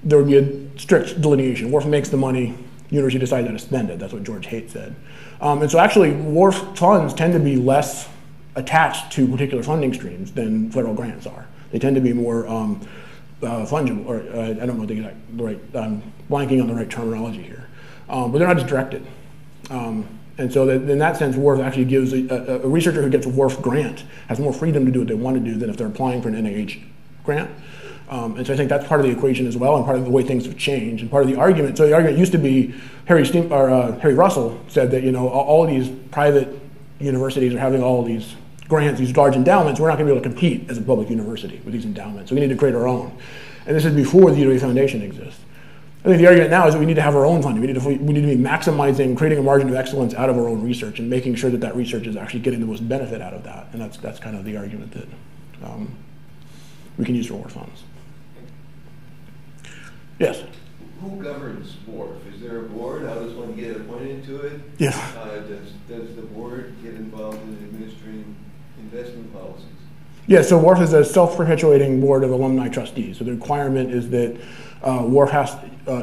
there would be a strict delineation. WARF makes the money, university decides how to spend it. That's what George Haidt said. And so actually WARF funds tend to be less attached to particular funding streams than federal grants are. They tend to be more fungible, or I don't know the exact right, I'm blanking on the right terminology here. But they're not as directed. And so that in that sense, WARF actually gives a researcher who gets a WARF grant has more freedom to do what they want to do than if they're applying for an NIH grant. And so I think that's part of the equation as well, and part of the way things have changed, and part of the argument. So the argument used to be Harry Russell said that all of these private universities are having all of these grants, these large endowments. We're not going to be able to compete as a public university with these endowments, so we need to create our own. And this is before the UW Foundation exists. I think the argument now is that we need to have our own funding. We need to be maximizing, creating a margin of excellence out of our own research, and making sure that that research is actually getting the most benefit out of that. And that's kind of the argument that we can use for WARF funds. Yes? Who governs WARF? Is there a board? How does one get appointed to it? Yeah. Does the board get involved in administering investment policies? Yeah, so WARF is a self-perpetuating board of alumni trustees. So the requirement is that WARF has,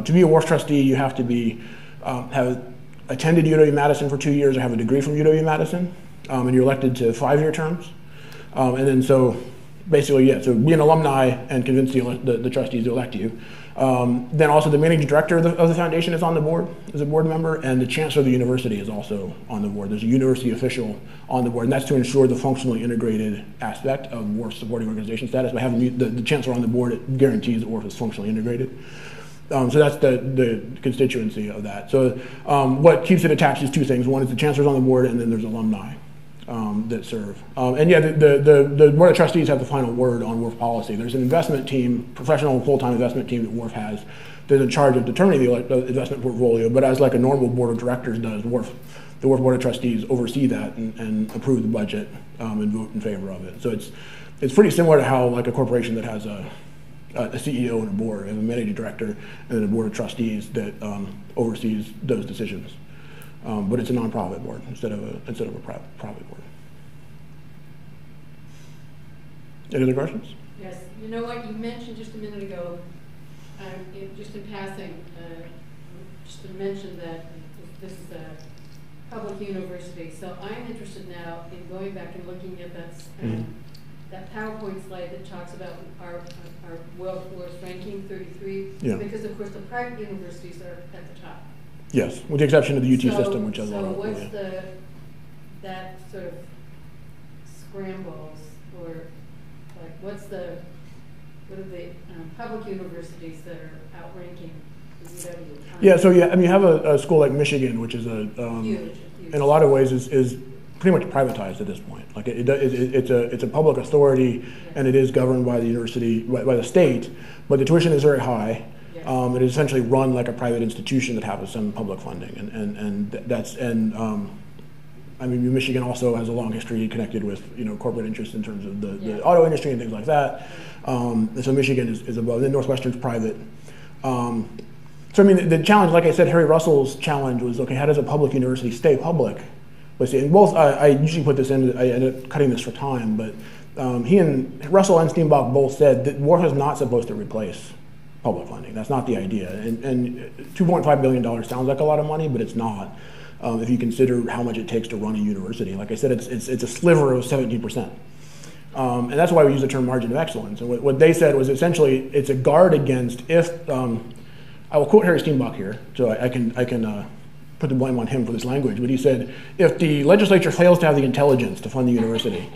to be a WARF trustee, you have to be, have attended UW-Madison for 2 years or have a degree from UW-Madison, and you're elected to 5-year terms. And then so basically, yeah, so be an alumni and convince the trustees to elect you. Then also the managing director of the foundation is on the board, is a board member, and the chancellor of the university is also on the board. There's a university official on the board, and that's to ensure the functionally integrated aspect of WARF supporting organization status. By having the chancellor on the board, it guarantees that WARF is functionally integrated. So that's the constituency of that. So what keeps it attached is two things. One is the chancellor's on the board, and then there's alumni that serve. And yeah, the Board of Trustees have the final word on WARF policy. There's an investment team, professional full-time investment team that WARF has that's in charge of determining the investment portfolio, but as like a normal board of directors does, the WARF Board of Trustees oversee that and approve the budget and vote in favor of it. So it's pretty similar to how like a corporation that has a CEO and a board, and a managing director, and then a board of trustees that oversees those decisions. But it's a nonprofit board instead of a private board. Any other questions? Yes. You know what you mentioned just a minute ago, just in passing, just to mention that this is a public university. So I'm interested now in going back and looking at that PowerPoint slide that talks about our workforce ranking 33. Yeah. Because of course the private universities are at the top. Yes, with the exception of the UT system, which has a lot of. So what's that sort of scrambles, or like what are the public universities that are outranking the UW? Yeah, so yeah, I mean you have a school like Michigan, which is huge. In a lot of ways is pretty much privatized at this point. Like it's a public authority, yes. And it is governed by the university, by the state, but the tuition is very high. Yes. It is essentially run like a private institution that has some public funding, I mean Michigan also has a long history connected with corporate interests in terms of the auto industry and things like that. And so Michigan is above. Then Northwestern's private. So I mean the challenge, like I said, Harry Russell's challenge was, okay, how does a public university stay public? Let's see, and both I usually put this in. I ended up cutting this for time, but he and Russell and Steambox both said that WARF is not supposed to replace public funding. That's not the idea. And $2.5 billion sounds like a lot of money, but it's not. If you consider how much it takes to run a university, like I said, it's a sliver of 17%, and that's why we use the term margin of excellence. And what they said was essentially it's a guard against if I will quote Harry Steambox here, so I can put the blame on him for this language. But he said if the legislature fails to have the intelligence to fund the university,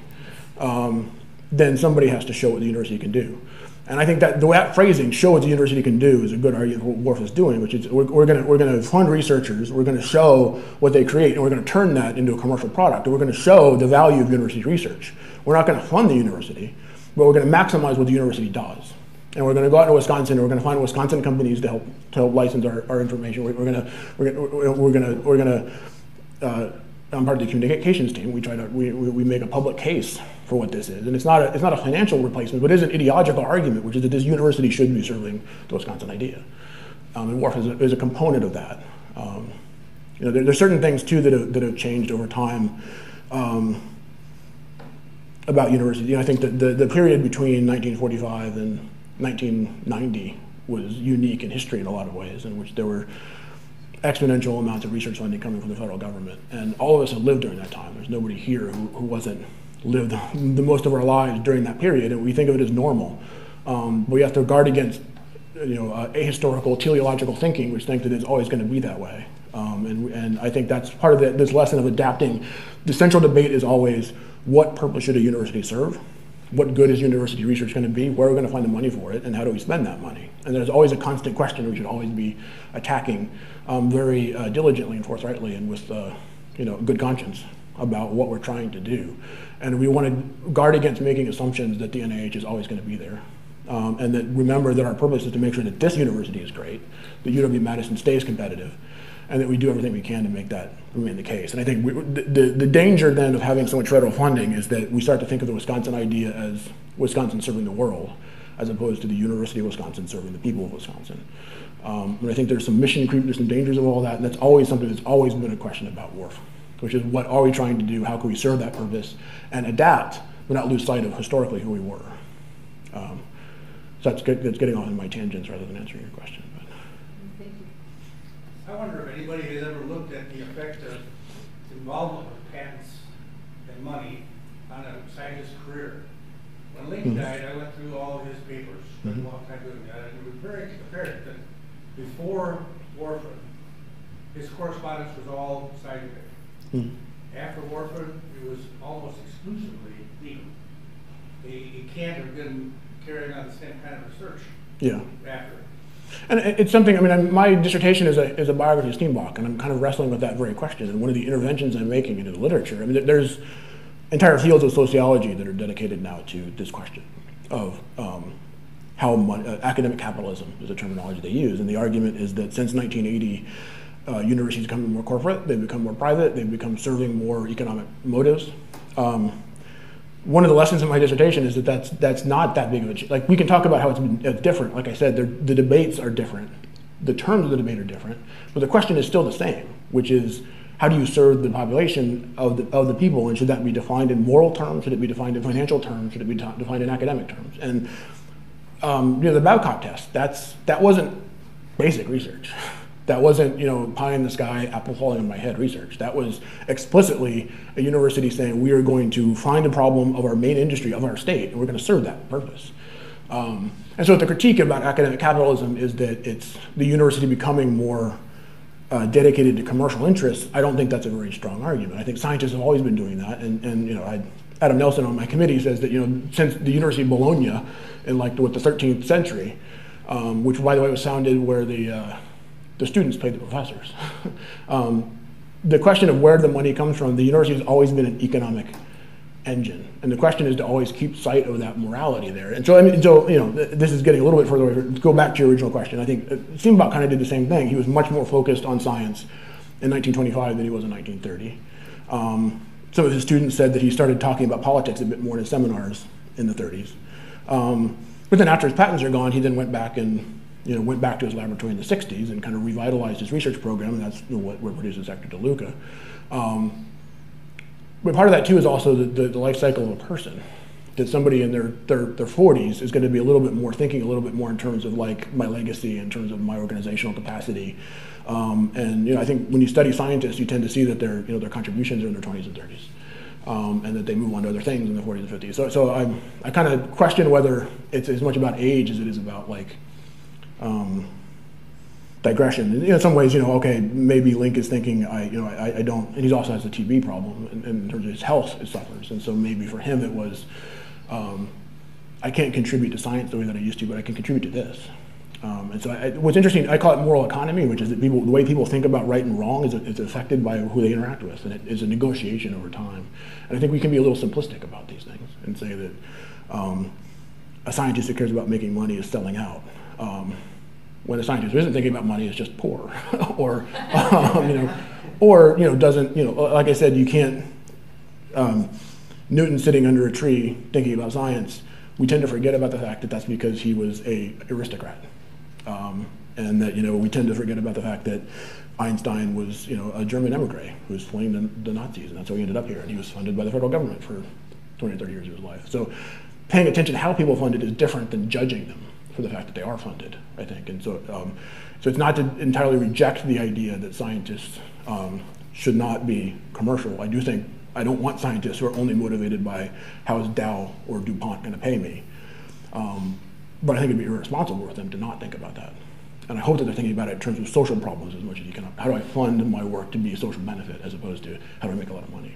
then somebody has to show what the university can do. And I think that that phrasing, "show what the university can do," is a good argument for what WARF is doing, which is we're going to fund researchers, we're going to show what they create, and we're going to turn that into a commercial product, and we're going to show the value of university research. We're not going to fund the university, but we're going to maximize what the university does. And we're going to go out to Wisconsin, and we're going to find Wisconsin companies to help license our information. We're going to I'm part of the communications team. We make a public case for what this is, and it's not a financial replacement, but it is an ideological argument, which is that this university should be serving the Wisconsin idea, and WARF is a component of that. There's certain things too that have changed over time. about universities. I think that the period between 1945 and 1990 was unique in history in a lot of ways, in which there were exponential amounts of research funding coming from the federal government. And all of us have lived during that time. There's nobody here who wasn't lived the most of our lives during that period, and we think of it as normal. But we have to guard against ahistorical, teleological thinking, which thinks that it's always going to be that way. And I think that's part of this lesson of adapting. The central debate is always, what purpose should a university serve? What good is university research going to be? Where are we going to find the money for it? And how do we spend that money? And there's always a constant question we should always be attacking very diligently and forthrightly and with good conscience about what we're trying to do. And we want to guard against making assumptions that the NIH is always going to be there. And that remember that our purpose is to make sure that this university is great, that UW-Madison stays competitive, and that we do everything we can to make that remain the case. And I think the danger then of having so much federal funding is that we start to think of the Wisconsin idea as Wisconsin serving the world, as opposed to the University of Wisconsin serving the people of Wisconsin. And I think there's some mission creep, there's some dangers of all that, and that's always something that's always been a question about WARF, which is what are we trying to do, how can we serve that purpose, and adapt, but not lose sight of historically who we were. So that's getting off on my tangents rather than answering your question. But. Thank you. I wonder if anybody has ever looked at the effect of involvement with patents and money on a scientist's career. When Lincoln died, I went through all of his papers, spent a long time doing that, and it was very apparent that before Warfarin, his correspondence was all scientific. After Warfarin, it was almost exclusively legal. He can't have been carrying on the same kind of research after. And it's something, I mean, my dissertation is a biography of Steambox, and I'm kind of wrestling with that very question. And one of the interventions I'm making into the literature, I mean, there's entire fields of sociology that are dedicated now to this question of how academic capitalism is a terminology they use. And the argument is that since 1980, universities become more corporate, they've become more private, they've become serving more economic motives. One of the lessons in my dissertation is that that's not that big of a, like we can talk about how it's different. Like I said, the debates are different. The terms of the debate are different, but the question is still the same, which is how do you serve the population of the people, and should that be defined in moral terms? Should it be defined in financial terms? Should it be defined in academic terms? And the Babcock test, that wasn't basic research. That wasn't, pie in the sky, apple falling on my head research. That was explicitly a university saying we are going to find a problem of our main industry, of our state, and we're going to serve that purpose. And so the critique about academic capitalism is that it's the university becoming more dedicated to commercial interests. I don't think that's a very strong argument. I think scientists have always been doing that, and Adam Nelson on my committee says that since the University of Bologna in the 13th century, which by the way was founded where the students paid the professors. The question of where the money comes from, the university has always been an economic engine, and the question is to always keep sight of that morality there. And so, this is getting a little bit further away. To go back to your original question, I think Steambox kind of did the same thing. He was much more focused on science in 1925 than he was in 1930. Some of his students said that he started talking about politics a bit more in his seminars in the 30s. But then after his patents are gone, he then went back went back to his laboratory in the 60s and kind of revitalized his research program, and that's what produces Hector DeLuca. But part of that too is also the life cycle of a person. That somebody in their 40s is going to be thinking a little bit more in terms of like my legacy, in terms of my organizational capacity. And I think when you study scientists, you tend to see that their contributions are in their 20s and 30s. And that they move on to other things in the 40s and 50s. So I kind of question whether it's as much about age as it is about digression. In some ways, okay, maybe Link is thinking, I don't, and he also has a TB problem in terms of his health, it suffers, and so maybe for him it was, I can't contribute to science the way that I used to, but I can contribute to this. And so what's interesting, I call it moral economy, which is that the way people think about right and wrong is affected by who they interact with, and it is a negotiation over time. And I think we can be a little simplistic about these things and say that a scientist who cares about making money is selling out. When a scientist who isn't thinking about money is just poor, or doesn't, like I said, you can't. Newton sitting under a tree thinking about science, we tend to forget about the fact that that's because he was an aristocrat, and that we tend to forget about the fact that Einstein was a German emigre who was fleeing the Nazis, and that's how he ended up here, and he was funded by the federal government for 20 or 30 years of his life. So paying attention to how people fund it is different than judging them for the fact that they are funded, I think. And so, so it's not to entirely reject the idea that scientists should not be commercial. I do think, I don't want scientists who are only motivated by how is Dow or DuPont going to pay me. But I think it'd be irresponsible for them to not think about that. And I hope that they're thinking about it in terms of social problems as much as you can. How do I fund my work to be a social benefit as opposed to how do I make a lot of money?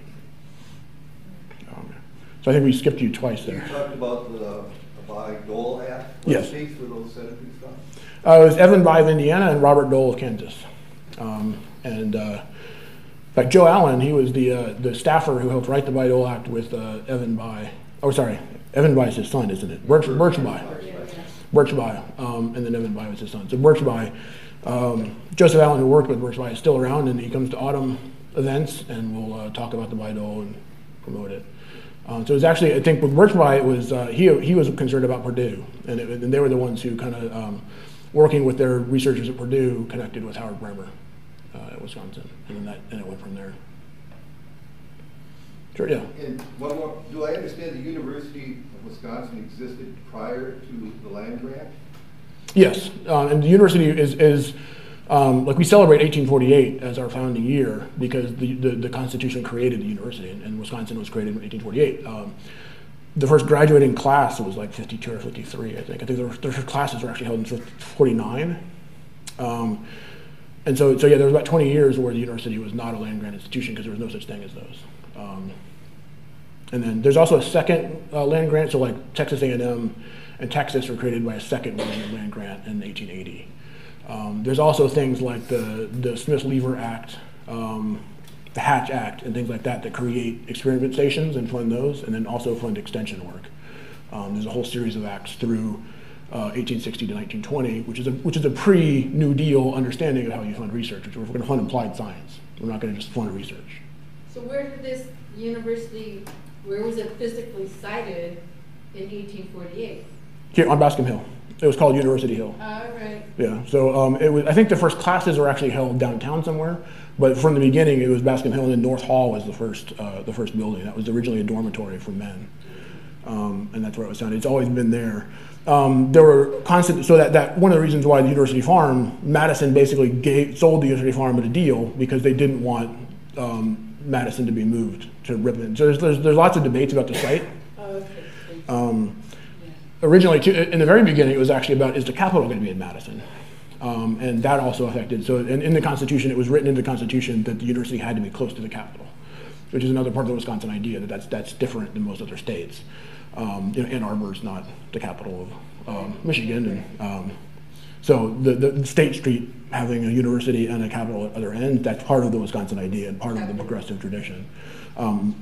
So I think we skipped you twice there. You talked about the Bayh-Dole Act. What Yes. states were those senators from? It was Evan Bayh of Indiana and Robert Dole of Kansas. In fact, Joe Allen, he was the staffer who helped write the Bayh-Dole Act with Evan Bayh. Oh, sorry, Evan Bayh is his son, isn't it? Birch Bayh. Birch Bayh, and then Evan Bayh was his son. So Birch Bayh, Joseph Allen, who worked with Birch Bayh, is still around, and he comes to autumn events, and we'll talk about the Bayh-Dole and promote it. So it was actually, I think with Birch Bayh, it was he was concerned about Purdue, and they were the ones who kind of working with their researchers at Purdue connected with Howard Bremer at Wisconsin, and then it went from there. Sure, yeah. And one more, do I understand the University of Wisconsin existed prior to the land grant? Yes, and the university is like we celebrate 1848 as our founding year because the Constitution created the university, and Wisconsin was created in 1848. The first graduating class was like 52 or 53, I think. I think their first classes were actually held in 49. And so yeah, there was about 20 years where the university was not a land grant institution because there was no such thing as those. And then there's also a second land grant, so like Texas A&M and Texas were created by a second land grant in 1880. There's also things like the Smith-Lever Act, the Hatch Act, and things like that that create experiment stations and fund those, and then also fund extension work. There's a whole series of acts through 1860 to 1920, which is a pre-New Deal understanding of how you fund research, which we're going to fund applied science. We're not going to just fund research. So where did this university, where was it physically sited in 1848? Here on Bascom Hill. It was called University Hill. Right. Yeah, so it was. I think the first classes were actually held downtown somewhere, but from the beginning it was Bascom Hill, and then North Hall was the first building. That was originally a dormitory for men, and that's where it was founded. It's always been there. There were constant. So that one of the reasons why the University Farm, Madison basically sold the University Farm at a deal because they didn't want Madison to be moved to Ripon. So there's lots of debates about the site. Oh, okay. Originally, in the very beginning, it was actually about is the capital going to be in Madison? And that also affected. So in the Constitution, it was written into the Constitution that the university had to be close to the capital, which is another part of the Wisconsin idea that's different than most other states. Ann Arbor is not the capital of Michigan, and so the State Street having a university and a capital at other ends, that's part of the Wisconsin idea and part of the progressive tradition. Over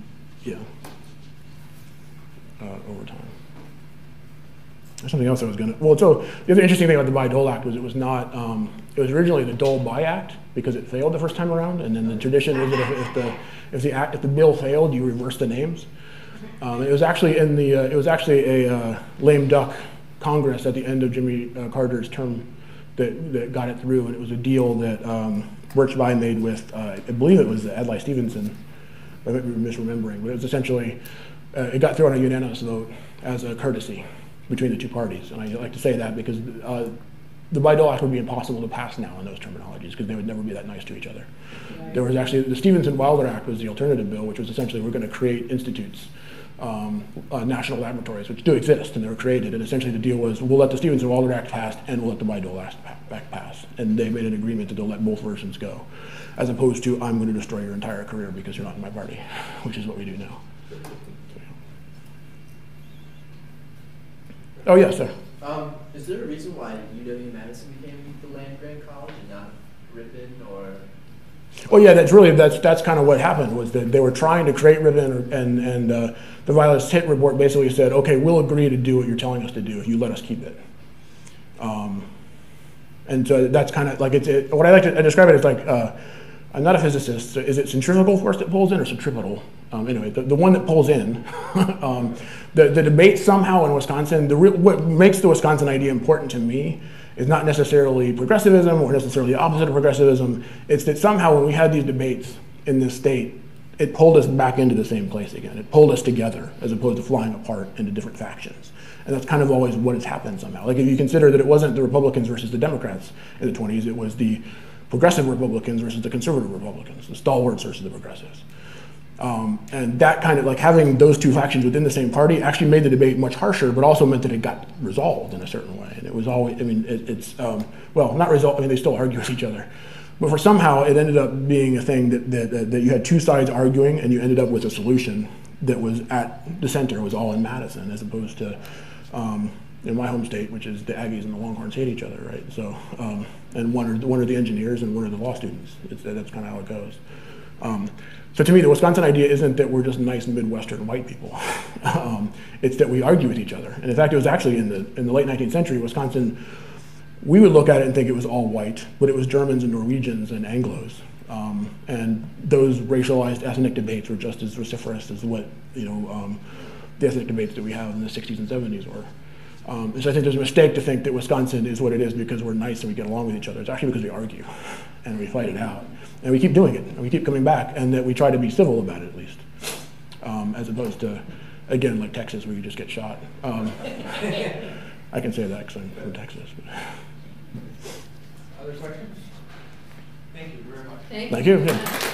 time. There's something else I was going to. Well, so the other interesting thing about the Bayh-Dole Act was it was not. It was originally the Dole-Bayh Act because it failed the first time around, and then the tradition was that if the bill failed, you reverse the names. It was actually a lame duck Congress at the end of Jimmy Carter's term that got it through, and it was a deal that Birch Bayh made with I believe it was Adlai Stevenson. I might be misremembering, but it was essentially it got through on a unanimous vote as a courtesy between the two parties, and I like to say that because the Bayh-Dole Act would be impossible to pass now in those terminologies because they would never be that nice to each other. Right. There was actually the Stevenson-Wilder Act was the alternative bill, which was essentially we're going to create institutes, national laboratories, which do exist and they were created, and essentially the deal was we'll let the Stevenson-Wilder Act pass and we'll let the Bayh-Dole Act pass, and they made an agreement that they'll let both versions go, as opposed to I'm going to destroy your entire career because you're not in my party, which is what we do now. Oh, yes, sir. Is there a reason why UW-Madison became the land-grant college and not Ripon or? Well, yeah, that's kind of what happened was that they were trying to create Ripon, and the Violet's Hit report basically said, okay, we'll agree to do what you're telling us to do if you let us keep it. And so that's kind of like what I like to describe it as like I'm not a physicist. So is it centrifugal force that pulls in or centripetal? Anyway, the one that pulls in. The debate somehow in Wisconsin, what makes the Wisconsin idea important to me is not necessarily progressivism or necessarily the opposite of progressivism. It's that somehow when we had these debates in this state, it pulled us back into the same place again. It pulled us together as opposed to flying apart into different factions. And that's kind of always what has happened somehow. Like if you consider that it wasn't the Republicans versus the Democrats in the 20s, it was the progressive Republicans versus the conservative Republicans, the stalwarts versus the progressives. And that kind of, like having those two factions within the same party actually made the debate much harsher, but also meant that it got resolved in a certain way. And it was always, I mean, well, not resolved, I mean, they still argue with each other. But for somehow, it ended up being a thing that you had two sides arguing, and you ended up with a solution that was at the center, was all in Madison, as opposed to in my home state, which is the Aggies and the Longhorns hate each other, right? So, and one are the engineers and one are the law students. That's kind of how it goes. So to me, the Wisconsin idea isn't that we're just nice Midwestern white people. It's that we argue with each other. And in fact, it was actually in the late 19th century, Wisconsin, we would look at it and think it was all white, but it was Germans and Norwegians and Anglos. And those racialized ethnic debates were just as vociferous as what, the ethnic debates that we have in the 60s and 70s were. And so I think there's a mistake to think that Wisconsin is what it is because we're nice and we get along with each other. It's actually because we argue and we fight it out. And we keep doing it, and we keep coming back, and that we try to be civil about it at least, as opposed to, again, like Texas where you just get shot. I can say that because I'm from Texas. But. Other questions? Thank you very much. Thank you. Yeah.